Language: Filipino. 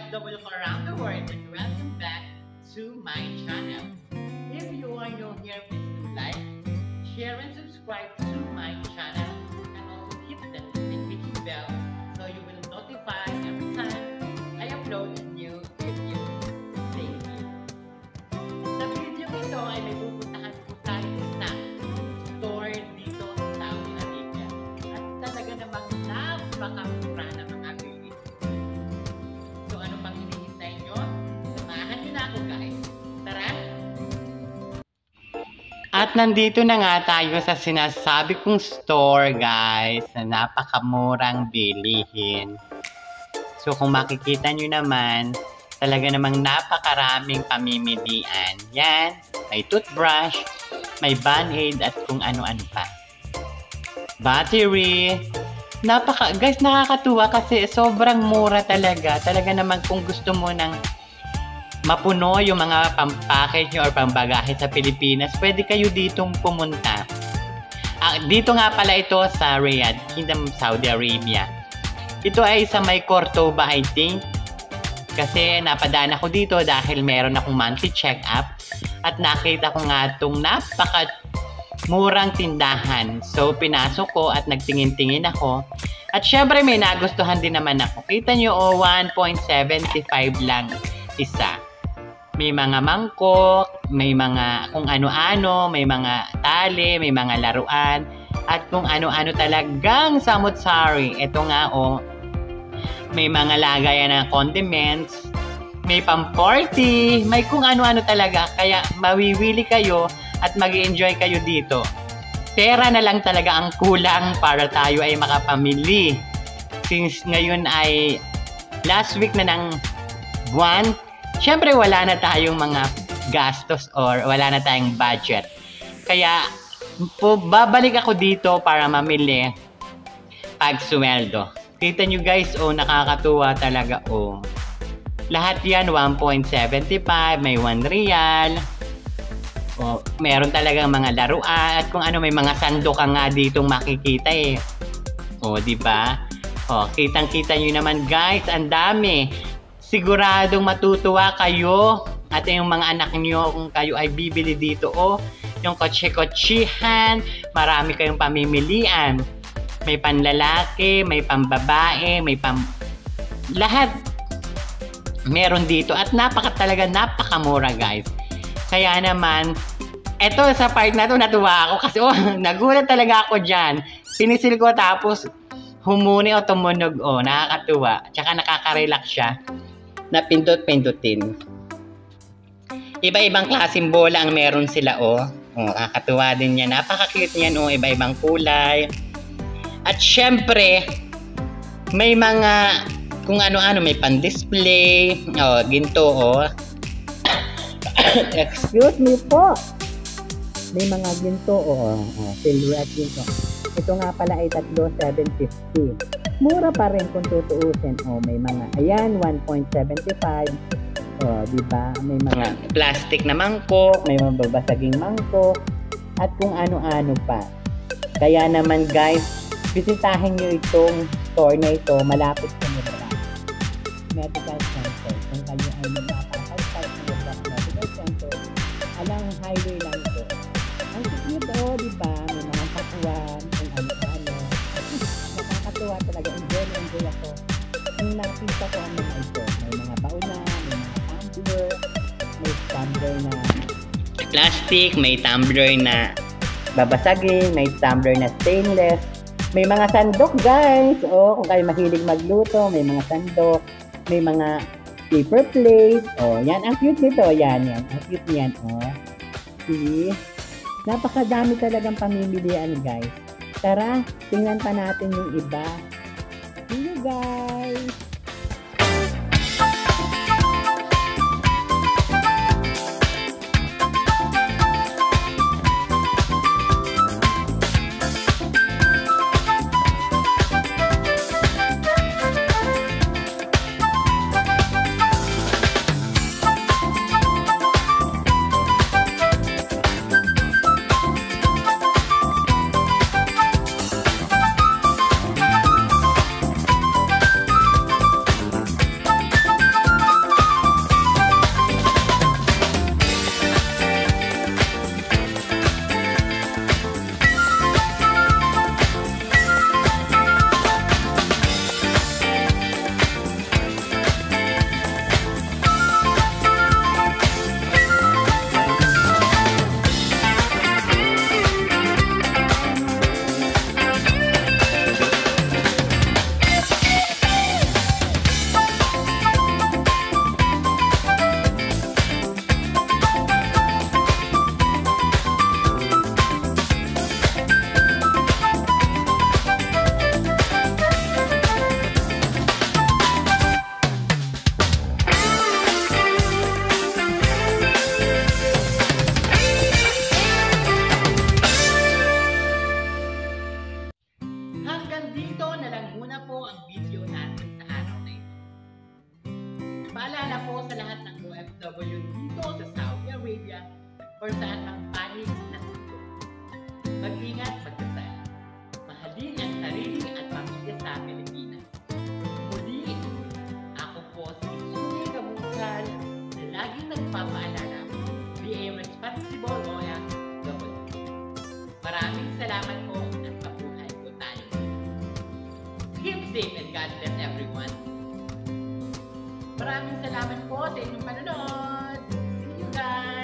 OFW around the world, and welcome back to my channel. If you are new here, please do like, share, and subscribe to my channel, and also hit the notification bell so you will notify every time I upload a new video. Thank you. Sa video ito ay may pupuntahan po tayo sa store dito sa Saudi Arabia. At talaga namang napakamura ng mga bili. So ano pang hinihintay nyo? Samahan nyo na ako guys. Tara! At nandito na nga tayo sa sinasabi kong store guys na napakamurang bilihin. So kung makikita nyo naman, talaga namang napakaraming pamimilian. Yan, may toothbrush, may Band-Aid at kung ano-ano pa. Battery. Guys, nakakatuwa kasi sobrang mura talaga. Talaga naman kung gusto mo ng mapuno yung mga pampackage nyo or pambagahe sa Pilipinas, pwede kayo ditong pumunta. Dito nga pala ito sa Riyadh, Kingdom of Saudi Arabia. Ito ay sa may Cordoba, I think. Kasi napadaan ako dito dahil meron akong monthly check-up at nakita ko nga itong murang tindahan. So, pinasok ko at nagtingin-tingin ako. At syempre, may nagustuhan din naman ako. Kita nyo, 1.75 lang isa. May mga mangkok, may mga kung ano-ano, may mga tali, may mga laruan, at kung ano-ano talagang samut-sari. Ito nga, may mga lagayan na condiments, may pang-party, may kung ano-ano talaga. Kaya mawiwili kayo at mag-enjoy kayo dito. Pera na lang talaga ang kulang para tayo ay makapamili. Since ngayon ay last week na ng buwan, syempre wala na tayong mga gastos or wala na tayong budget. Kaya babalik ako dito para mamili pag sweldo. Kita nyo guys, nakakatuwa talaga. Lahat yan 1.75, may 1 riyal. Meron talagang mga laruan at kung ano, may mga sandok ka nga ditong makikita eh. Di ba? Kitang-kita nyo naman guys, ang dami. Siguradong matutuwa kayo at yung mga anak nyo kung kayo ay bibili dito. Yung kotse-kotsihan, marami kayong pamimilian. May panlalaki, may pambabae, may lahat meron dito at talaga napakamura guys. Kaya naman, eto sa part na to natuwa ako kasi nagulat talaga ako dyan. Sinisil ko tapos humuni o tumunog. Nakakatuwa. Tsaka nakaka-relax siya. Napindot-pindutin. Iba-ibang klaseng bola ang meron sila. Nakakatuwa din yan. Napaka-cute niyan. Iba-ibang kulay. At syempre, may mga kung ano-ano, may pan-display. Ginto. Excuse me po. May mga ginto. Silhouette ginto. Ito nga pala ay 3,750. Mura pa rin kung tutuusin. May mga, ayan, 1.75. Diba? May mga plastic na mangkok, may mga babasaging mangkok, at kung ano-ano pa. Kaya naman guys, bisitahin nyo itong store na ito, malapit sa nila. Medical Center. Kung kayo ay magpapapagpag ng Medical Center, alang highway lang ito. Ang cute diba? May mga pakuan, kung ano-ano. Nakakatuwa talaga. Enjoy ako. Nung nakita ko ang mga ito, may mga bauna, may mga tumbler, may tumbler na plastic, may tumbler na babasagin, may tumbler na stainless. May mga sandok guys. Kung kayo mahilig magluto, may mga sandok, may mga paper plate. Yan ang cute nito. Yan. Ang cute niyan. See? Napakadami talagang pamimilian guys. Tara, tingnan pa natin yung iba. See you guys! sa lahat ng OFW dito sa Saudi Arabia or saan mang panig ng mundo. Mag-ingat, magdasal. Mahalin ang sarili at pamilya sa Pilipinas. Muli, ako po si Sumi Kabukal na laging nagpapaalala, be a responsible OFW. Maraming salamat po at mabuhay po tayo. Keep safe and God bless everyone. Maraming salamat po sa inyong panonood. See you guys!